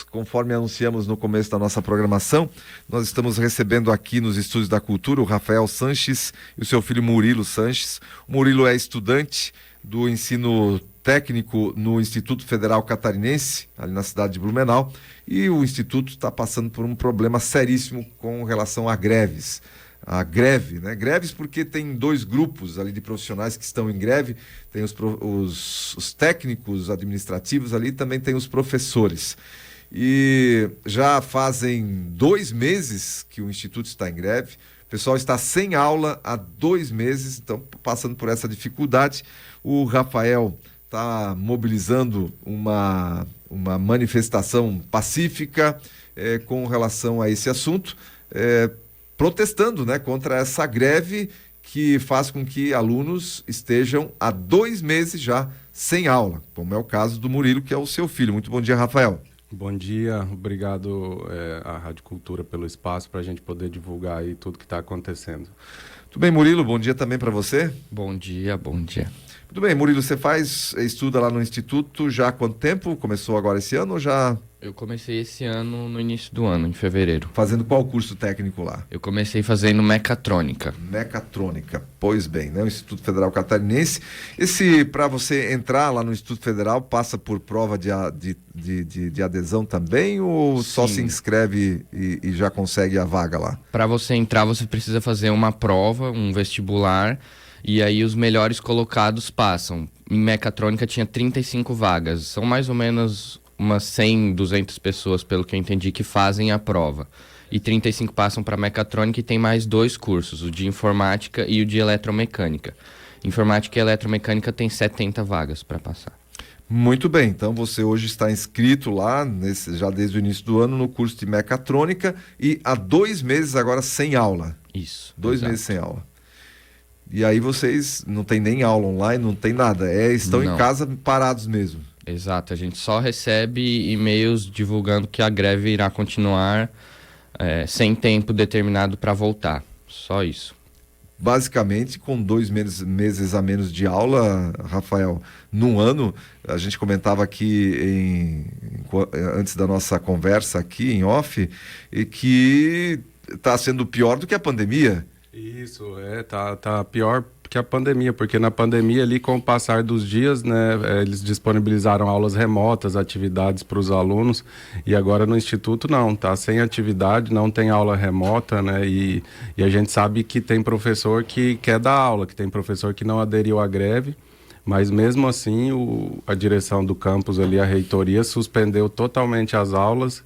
Conforme anunciamos no começo da nossa programação, nós estamos recebendo aqui nos Estúdios da Cultura o Rafael Sanches e o seu filho Murilo Sanches. O Murilo é estudante do ensino técnico no Instituto Federal Catarinense, ali na cidade de Blumenau, e o Instituto está passando por um problema seríssimo com relação a greves. A greve, né? Greves porque tem dois grupos ali de profissionais que estão em greve, tem os técnicos administrativos ali, também tem os professores. E já fazem 2 meses que o Instituto está em greve, o pessoal está sem aula há 2 meses, então passando por essa dificuldade. O Rafael está mobilizando uma manifestação pacífica com relação a esse assunto, protestando, né, contra essa greve que faz com que alunos estejam há 2 meses já sem aula, como é o caso do Murilo, que é o seu filho. Muito bom dia, Rafael. Bom dia, obrigado à Rádio Cultura pelo espaço para a gente poder divulgar aí tudo que está acontecendo. Tudo bem, Murilo? Bom dia também para você. Bom dia, bom dia. Tudo bem, Murilo, você estuda lá no Instituto já há quanto tempo? Começou agora esse ano ou já... Eu comecei esse ano no início do ano, em fevereiro. Fazendo qual curso técnico lá? Eu comecei fazendo mecatrônica. Mecatrônica, pois bem, né? O Instituto Federal Catarinense. Para você entrar lá no Instituto Federal, passa por prova de adesão também ou Sim. Só se inscreve e já consegue a vaga lá? Para você entrar, você precisa fazer uma prova, um vestibular, e aí os melhores colocados passam. Em mecatrônica tinha 35 vagas, são mais ou menos umas 100, 200 pessoas, pelo que eu entendi, que fazem a prova. E 35 passam para mecatrônica e tem mais 2 cursos, o de informática e o de eletromecânica. Informática e eletromecânica tem 70 vagas para passar. Muito bem, então você hoje está inscrito lá, já desde o início do ano, no curso de mecatrônica e há 2 meses agora sem aula. Isso. 2 exato. meses sem aula. E aí vocês não tem nem aula online, não tem nada, estão Não. em casa parados mesmo. Exato, a gente só recebe e-mails divulgando que a greve irá continuar sem tempo determinado para voltar. Só isso. Basicamente, com 2 meses a menos de aula, Rafael, num ano, a gente comentava aqui antes da nossa conversa aqui em off, e que está sendo pior do que a pandemia. Isso, tá pior que a pandemia, porque na pandemia ali, com o passar dos dias, né, eles disponibilizaram aulas remotas, atividades para os alunos, e agora no Instituto não, tá sem atividade, não tem aula remota, né, e a gente sabe que tem professor que quer dar aula, que tem professor que não aderiu à greve, mas mesmo assim a direção do campus ali, a reitoria, suspendeu totalmente as aulas,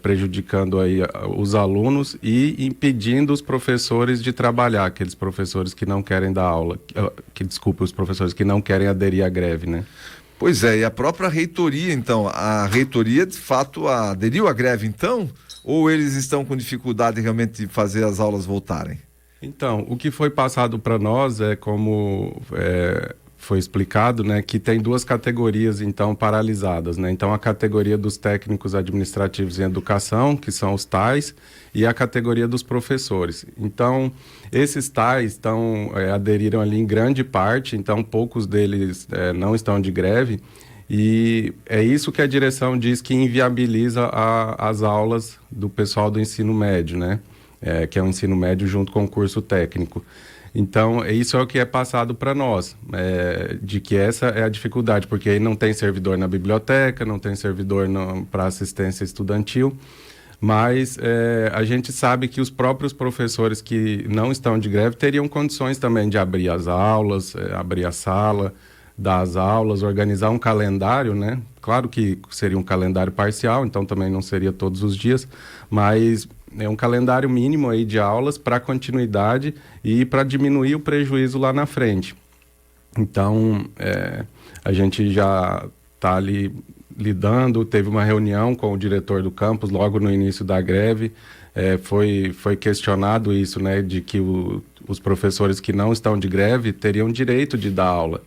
prejudicando aí os alunos e impedindo os professores de trabalhar, aqueles professores que não querem dar aula, os professores que não querem aderir à greve, né? Pois é, e a própria reitoria, então, a reitoria de fato aderiu à greve então, ou eles estão com dificuldade realmente de fazer as aulas voltarem? Então, o que foi passado para nós foi explicado, né, que tem 2 categorias, então, paralisadas, né? Então, a categoria dos técnicos administrativos em educação, que são os TAIs, e a categoria dos professores. Então, esses TAIs aderiram ali em grande parte, então, poucos deles não estão de greve, e é isso que a direção diz que inviabiliza as aulas do pessoal do ensino médio, né? Que é o ensino médio junto com o curso técnico. Então, isso é o que é passado para nós, de que essa é a dificuldade, porque aí não tem servidor na biblioteca, não tem servidor para assistência estudantil, mas a gente sabe que os próprios professores que não estão de greve teriam condições também de abrir as aulas, abrir a sala, dar as aulas, organizar um calendário, né? Claro que seria um calendário parcial, então também não seria todos os dias, mas é um calendário mínimo aí de aulas para continuidade e para diminuir o prejuízo lá na frente. Então, a gente já está ali lidando, teve uma reunião com o diretor do campus logo no início da greve, foi questionado isso, né, de que os professores que não estão de greve teriam direito de dar aula,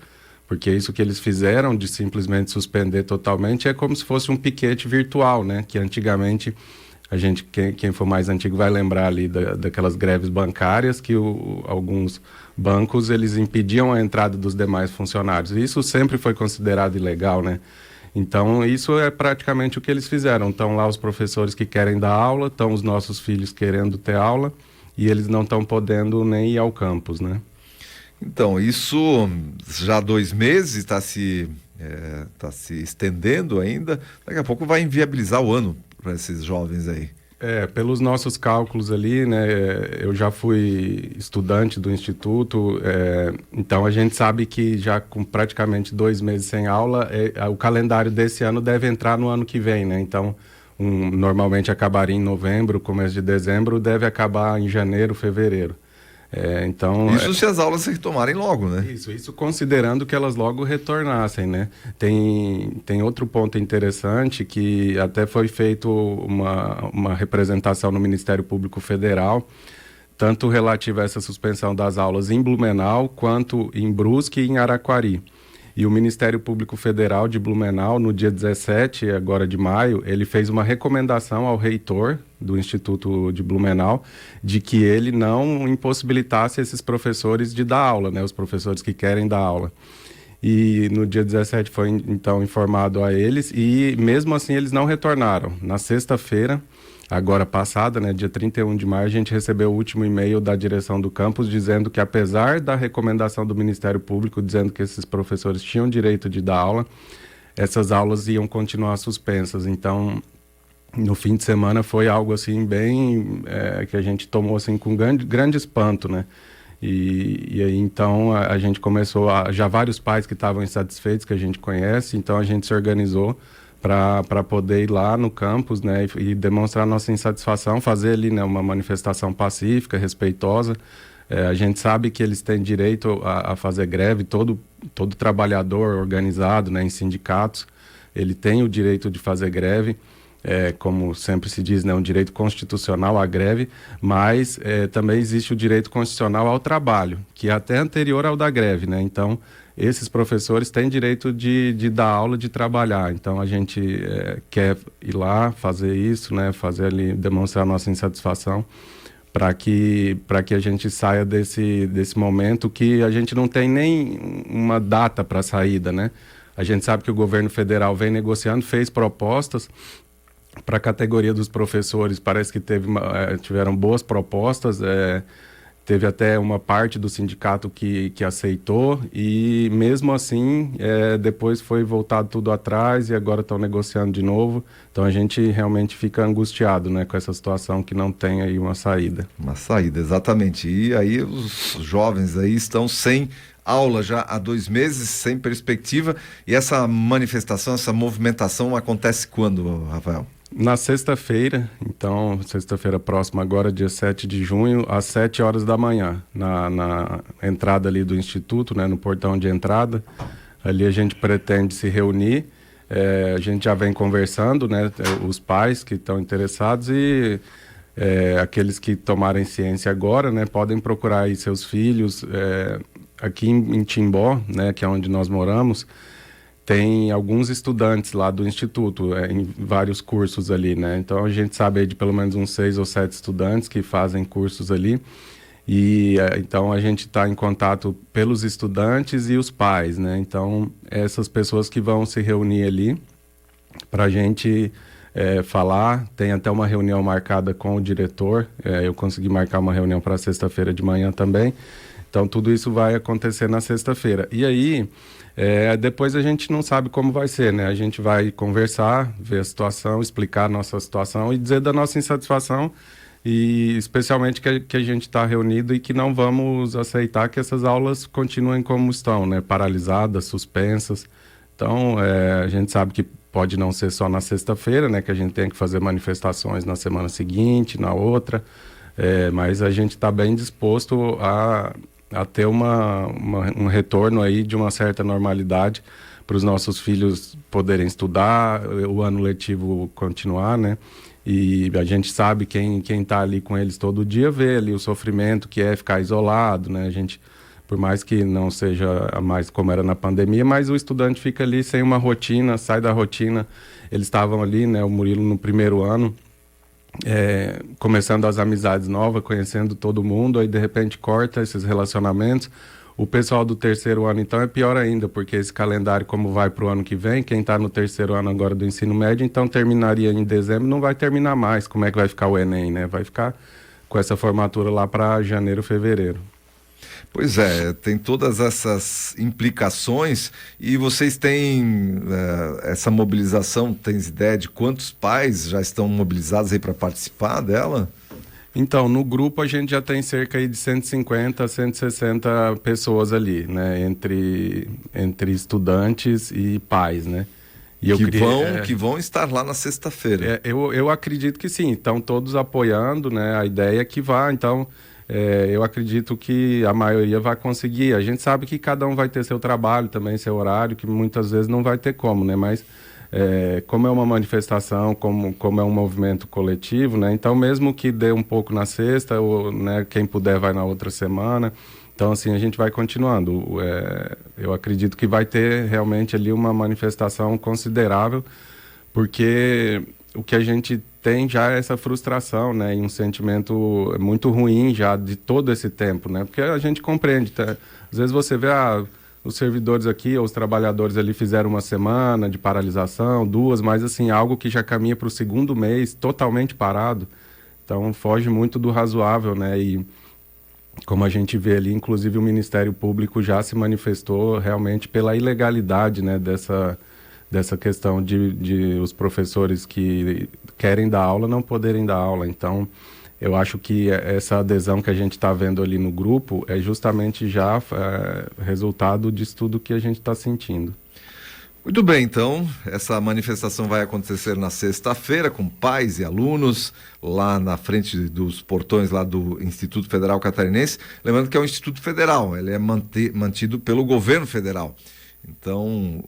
porque isso que eles fizeram de simplesmente suspender totalmente é como se fosse um piquete virtual, né, que antigamente quem for mais antigo vai lembrar ali daquelas greves bancárias que alguns bancos eles impediam a entrada dos demais funcionários. E isso sempre foi considerado ilegal, né? Então, isso é praticamente o que eles fizeram. Estão lá os professores que querem dar aula, estão os nossos filhos querendo ter aula, e eles não estão podendo nem ir ao campus, né? Então, isso já há 2 meses tá se estendendo ainda. Daqui a pouco vai inviabilizar o ano para esses jovens aí. Pelos nossos cálculos ali, né, eu já fui estudante do Instituto, então a gente sabe que já com praticamente 2 meses sem aula, o calendário desse ano deve entrar no ano que vem, né? Então, normalmente acabaria em novembro, começo de dezembro, deve acabar em janeiro, fevereiro. Isso se as aulas se retomarem logo, né? Isso considerando que elas logo retornassem, né? Tem outro ponto interessante que até foi feito uma representação no Ministério Público Federal, tanto relativa a essa suspensão das aulas em Blumenau, quanto em Brusque e em Araquari. E o Ministério Público Federal de Blumenau, no dia 17, agora de maio, ele fez uma recomendação ao reitor do Instituto de Blumenau de que ele não impossibilitasse esses professores de dar aula, né, os professores que querem dar aula. E no dia 17 foi então informado a eles e mesmo assim eles não retornaram. Na sexta-feira, agora passada, né, dia 31 de maio, a gente recebeu o último e-mail da direção do campus dizendo que apesar da recomendação do Ministério Público dizendo que esses professores tinham direito de dar aula, essas aulas iam continuar suspensas. Então, no fim de semana foi algo assim bem que a gente tomou assim com grande espanto, né? E aí então a gente começou já vários pais que estavam insatisfeitos que a gente conhece, então a gente se organizou para poder ir lá no campus, né, e demonstrar nossa insatisfação, fazer ali, né, uma manifestação pacífica, respeitosa. A gente sabe que eles têm direito a fazer greve, todo trabalhador organizado, né, em sindicatos, ele tem o direito de fazer greve, como sempre se diz, né, um direito constitucional à greve, mas também existe o direito constitucional ao trabalho, que é até anterior ao da greve, né, então esses professores têm direito de dar aula, de trabalhar. Então, a gente quer ir lá, fazer isso, né? Fazer ali, demonstrar nossa insatisfação para que a gente saia desse momento que a gente não tem nem uma data para saída, né? A gente sabe que o governo federal vem negociando, fez propostas para a categoria dos professores. Parece que tiveram boas propostas, teve até uma parte do sindicato que aceitou e mesmo assim depois foi voltado tudo atrás e agora estão negociando de novo. Então a gente realmente fica angustiado, né, com essa situação que não tem aí uma saída. Uma saída, exatamente. E aí os jovens aí estão sem aula já há 2 meses, sem perspectiva. E essa manifestação, essa movimentação acontece quando, Rafael? Na sexta-feira, então, sexta-feira próxima agora, dia 7 de junho, às 7 horas da manhã, na entrada ali do Instituto, né, no portão de entrada. Ali a gente pretende se reunir, a gente já vem conversando, né, os pais que estão interessados e aqueles que tomarem ciência agora, né, podem procurar aí seus filhos. Aqui em Timbó, né, que é onde nós moramos, tem alguns estudantes lá do Instituto, em vários cursos ali, né? Então, a gente sabe aí de pelo menos uns 6 ou 7 estudantes que fazem cursos ali. E, então, a gente está em contato pelos estudantes e os pais, né? Então, essas pessoas que vão se reunir ali para a gente falar. Tem até uma reunião marcada com o diretor. Eu consegui marcar uma reunião para sexta-feira de manhã também. Então, tudo isso vai acontecer na sexta-feira. E aí, depois a gente não sabe como vai ser, né? A gente vai conversar, ver a situação, explicar a nossa situação e dizer da nossa insatisfação e especialmente que a gente está reunido e que não vamos aceitar que essas aulas continuem como estão, né? Paralisadas, suspensas. Então, a gente sabe que pode não ser só na sexta-feira, né? Que a gente tem que fazer manifestações na semana seguinte, na outra. Mas a gente está bem disposto a ter um retorno aí de uma certa normalidade para os nossos filhos poderem estudar, o ano letivo continuar, né? E a gente sabe, quem está ali com eles todo dia vê ali o sofrimento que é ficar isolado, né? A gente, por mais que não seja mais como era na pandemia, mas o estudante fica ali sem uma rotina, sai da rotina. Eles estavam ali, né? O Murilo no primeiro ano, começando as amizades novas, conhecendo todo mundo, aí de repente corta esses relacionamentos. O pessoal do terceiro ano, então, é pior ainda, porque esse calendário, como vai para o ano que vem, quem está no terceiro ano agora do ensino médio, então terminaria em dezembro, não vai terminar mais. Como é que vai ficar o Enem, né? Vai ficar com essa formatura lá para janeiro, fevereiro. Pois é, tem todas essas implicações e vocês têm essa mobilização, tens ideia de quantos pais já estão mobilizados aí para participar dela? Então, no grupo a gente já tem cerca aí de 150 a 160 pessoas ali, né? Entre estudantes e pais, né? E que vão estar lá na sexta-feira. Eu acredito que sim, estão todos apoiando, né? A ideia é que vá, então eu acredito que a maioria vai conseguir. A gente sabe que cada um vai ter seu trabalho também, seu horário, que muitas vezes não vai ter como, né? Mas como é uma manifestação, como é um movimento coletivo, né? Então mesmo que dê um pouco na sexta, ou, né, quem puder vai na outra semana. Então, assim, a gente vai continuando. Eu acredito que vai ter realmente ali uma manifestação considerável, porque o que a gente tem já é essa frustração, né? E um sentimento muito ruim já de todo esse tempo, né? Porque a gente compreende, tá? Às vezes você vê, os servidores aqui, ou os trabalhadores ali fizeram uma semana de paralisação, 2, mas, assim, algo que já caminha para o segundo mês, totalmente parado. Então, foge muito do razoável, né? E como a gente vê ali, inclusive o Ministério Público já se manifestou realmente pela ilegalidade, né, dessa questão de os professores que querem dar aula não poderem dar aula. Então, eu acho que essa adesão que a gente está vendo ali no grupo é justamente já resultado disso tudo que a gente está sentindo. Muito bem, então, essa manifestação vai acontecer na sexta-feira com pais e alunos lá na frente dos portões lá do Instituto Federal Catarinense. Lembrando que é um Instituto Federal, ele é mantido pelo governo federal. Então,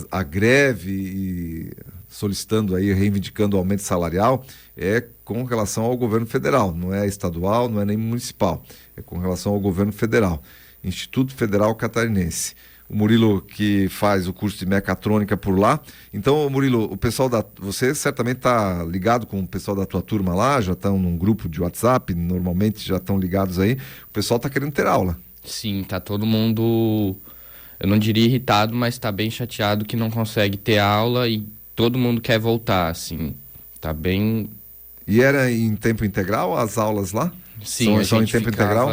a greve e solicitando aí, reivindicando o aumento salarial é com relação ao governo federal, não é estadual, não é nem municipal, é com relação ao governo federal. Instituto Federal Catarinense. O Murilo que faz o curso de mecatrônica por lá. Então, Murilo, o pessoal você certamente está ligado com o pessoal da tua turma lá, já estão num grupo de WhatsApp, normalmente já estão ligados aí. O pessoal está querendo ter aula. Sim, tá todo mundo, eu não diria irritado, mas tá bem chateado que não consegue ter aula e todo mundo quer voltar, assim. Tá bem... E era em tempo integral as aulas lá? Sim, são em tempo integral?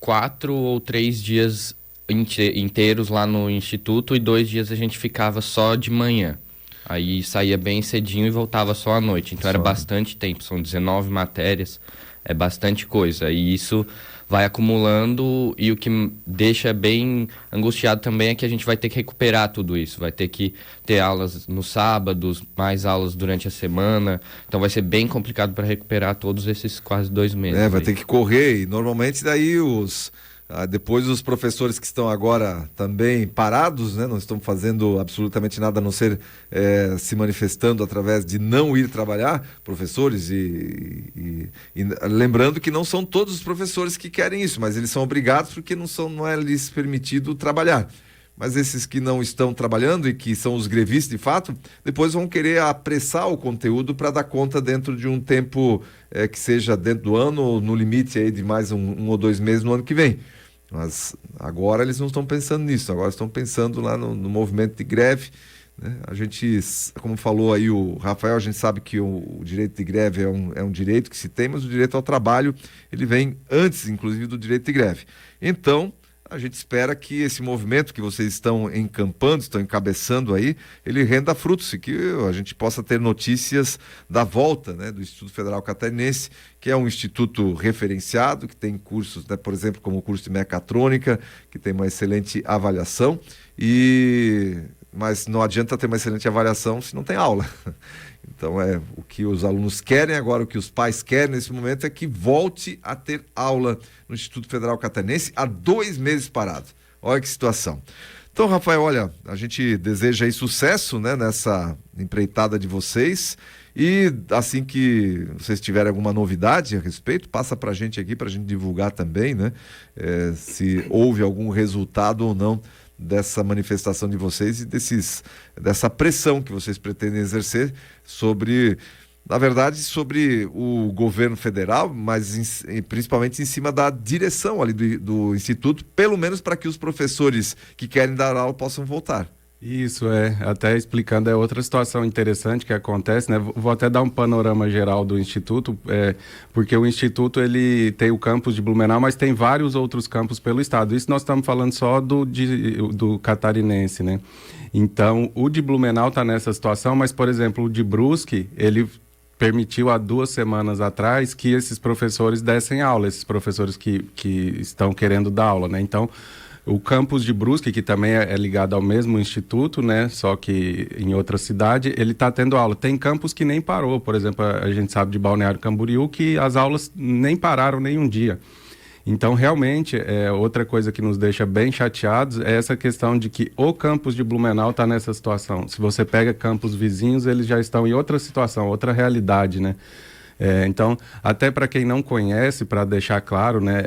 4 ou 3 dias inteiros lá no instituto e 2 dias a gente ficava só de manhã. Aí saía bem cedinho e voltava só à noite. Então era bastante tempo, são 19 matérias, é bastante coisa. E isso vai acumulando e o que deixa bem angustiado também é que a gente vai ter que recuperar tudo isso. Vai ter que ter aulas nos sábados, mais aulas durante a semana. Então vai ser bem complicado para recuperar todos esses quase 2 meses. Vai ter que correr e normalmente daí depois os professores que estão agora também parados, né, não estão fazendo absolutamente nada a não ser se manifestando através de não ir trabalhar, professores e lembrando que não são todos os professores que querem isso, mas eles são obrigados porque não é lhes permitido trabalhar. Mas esses que não estão trabalhando e que são os grevistas de fato, depois vão querer apressar o conteúdo para dar conta dentro de um tempo que seja dentro do ano, ou no limite aí de mais um ou 2 meses no ano que vem. Mas agora eles não estão pensando nisso, agora estão pensando lá no movimento de greve, né? A gente, como falou aí o Rafael, a gente sabe que o direito de greve é um direito que se tem, mas o direito ao trabalho ele vem antes, inclusive, do direito de greve. Então, a gente espera que esse movimento que vocês estão encampando, estão encabeçando aí, ele renda frutos e que a gente possa ter notícias da volta, né, do Instituto Federal Catarinense, que é um instituto referenciado, que tem cursos, né, por exemplo, como o curso de mecatrônica, que tem uma excelente avaliação, mas não adianta ter uma excelente avaliação se não tem aula. Então, o que os alunos querem agora, o que os pais querem nesse momento é que volte a ter aula no Instituto Federal Catarinense há 2 meses parado. Olha que situação. Então, Rafael, olha, a gente deseja aí sucesso, né, nessa empreitada de vocês e assim que vocês tiverem alguma novidade a respeito, passa pra gente aqui, pra gente divulgar também, né, se houve algum resultado ou não dessa manifestação de vocês e dessa pressão que vocês pretendem exercer sobre na verdade, sobre o governo federal, mas principalmente em cima da direção ali do Instituto, pelo menos para que os professores que querem dar aula possam voltar. Isso, até explicando, é outra situação interessante que acontece, né? Vou até dar um panorama geral do Instituto, porque o Instituto, ele tem o campus de Blumenau, mas tem vários outros campos pelo estado. Isso nós estamos falando só do catarinense, né? Então, o de Blumenau está nessa situação, mas, por exemplo, o de Brusque, ele permitiu há 2 semanas atrás que esses professores dessem aula, esses professores que estão querendo dar aula, né? Então, o campus de Brusque, que também é ligado ao mesmo instituto, né, só que em outra cidade, ele está tendo aula. Tem campus que nem parou, por exemplo, a gente sabe de Balneário Camboriú que as aulas nem pararam nem um dia. Então, realmente, outra coisa que nos deixa bem chateados é essa questão de que o campus de Blumenau está nessa situação. Se você pega campos vizinhos, eles já estão em outra situação, outra realidade, né? Então, até para quem não conhece, para deixar claro, né,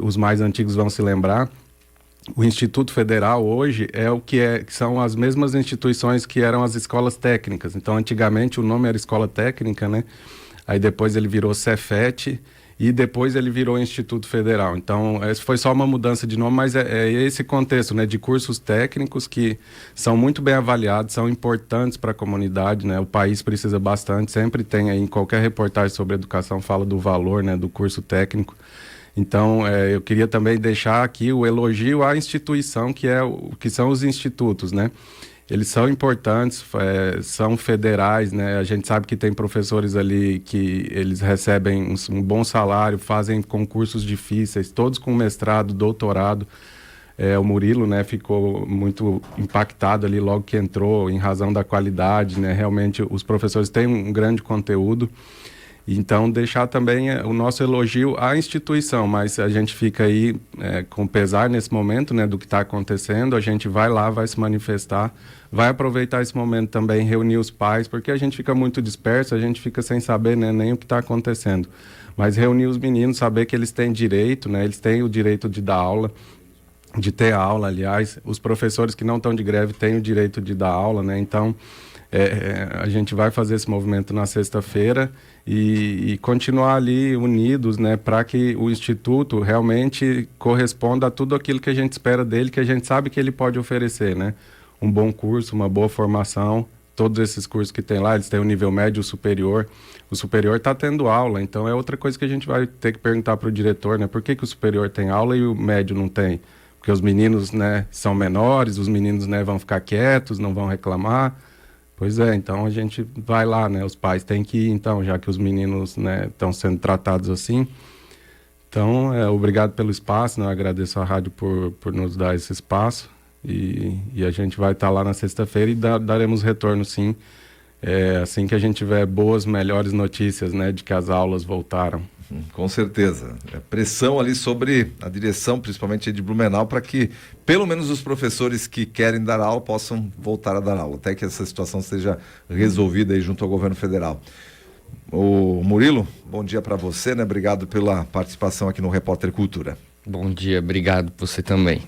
os mais antigos vão se lembrar, o Instituto Federal hoje que são as mesmas instituições que eram as escolas técnicas. Então, antigamente o nome era Escola Técnica, né? Aí depois ele virou Cefet e depois ele virou Instituto Federal. Então, essa foi só uma mudança de nome, mas é esse contexto, né, de cursos técnicos que são muito bem avaliados, são importantes para a comunidade, né? O país precisa bastante, sempre tem aí em qualquer reportagem sobre educação fala do valor, né, do curso técnico. Então, eu queria também deixar aqui o elogio à instituição, que são os institutos, né? Eles são importantes, são federais, né? A gente sabe que tem professores ali que eles recebem um bom salário, fazem concursos difíceis, todos com mestrado, doutorado. O Murilo, né, ficou muito impactado ali logo que entrou, em razão da qualidade, né? Realmente, os professores têm um grande conteúdo. Então, deixar também o nosso elogio à instituição, mas a gente fica aí com pesar nesse momento, né, do que está acontecendo. A gente vai lá, vai se manifestar, vai aproveitar esse momento também, reunir os pais, porque a gente fica muito disperso, a gente fica sem saber, né, nem o que está acontecendo. Mas reunir os meninos, saber que eles têm direito, né, eles têm o direito de dar aula, de ter aula, aliás. Os professores que não estão de greve têm o direito de dar aula, né, então... a gente vai fazer esse movimento na sexta-feira e continuar ali unidos, né, para que o Instituto realmente corresponda a tudo aquilo que a gente espera dele, que a gente sabe que ele pode oferecer, né? Um bom curso, uma boa formação, todos esses cursos que tem lá, eles têm o nível médio e o superior. O superior está tendo aula, então é outra coisa que a gente vai ter que perguntar para o diretor, né? Por que o superior tem aula e o médio não tem? Porque os meninos, né, são menores, os meninos, né, vão ficar quietos, não vão reclamar. Pois então a gente vai lá, né? Os pais têm que ir, então, já que os meninos, né, estão sendo tratados assim. Então, obrigado pelo espaço, né? Eu agradeço à rádio por nos dar esse espaço. E a gente vai estar lá na sexta-feira e daremos retorno, sim, assim que a gente tiver melhores notícias, né, de que as aulas voltaram. Com certeza. Pressão ali sobre a direção, principalmente de Blumenau, para que pelo menos os professores que querem dar aula possam voltar a dar aula, até que essa situação seja resolvida aí junto ao governo federal. O Murilo, bom dia para você, né? Obrigado pela participação aqui no Repórter Cultura. Bom dia, obrigado você também.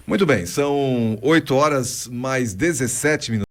Muito bem, são 8 horas mais 17 minutos.